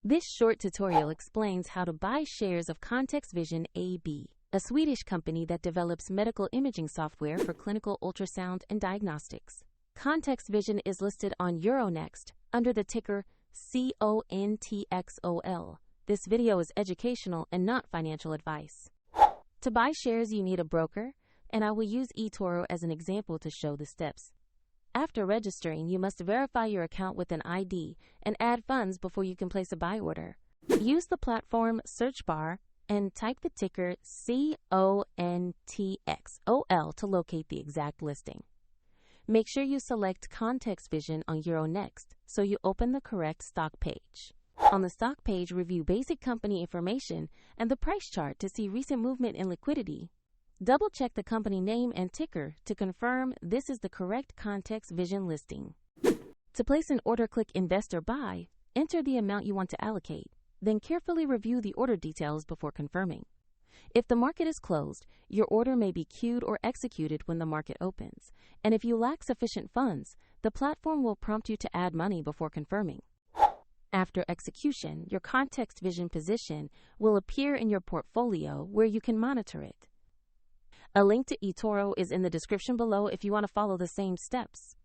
This short tutorial explains how to buy shares of ContextVision AB, a Swedish company that develops medical imaging software for clinical ultrasound and diagnostics. ContextVision is listed on Euronext under the ticker CONTX.OL. This video is educational and not financial advice. To buy shares, you need a broker, and I will use eToro as an example to show the steps. After registering, you must verify your account with an ID and add funds before you can place a buy order. Use the platform search bar and type the ticker CONTX.OL to locate the exact listing. Make sure you select ContextVision on Euronext so you open the correct stock page. On the stock page, review basic company information and the price chart to see recent movement in liquidity. Double-check the company name and ticker to confirm this is the correct ContextVision listing. To place an order, click Invest or Buy, enter the amount you want to allocate, then carefully review the order details before confirming. If the market is closed, your order may be queued or executed when the market opens, and if you lack sufficient funds, the platform will prompt you to add money before confirming. After execution, your ContextVision position will appear in your portfolio where you can monitor it. A link to eToro is in the description below if you want to follow the same steps.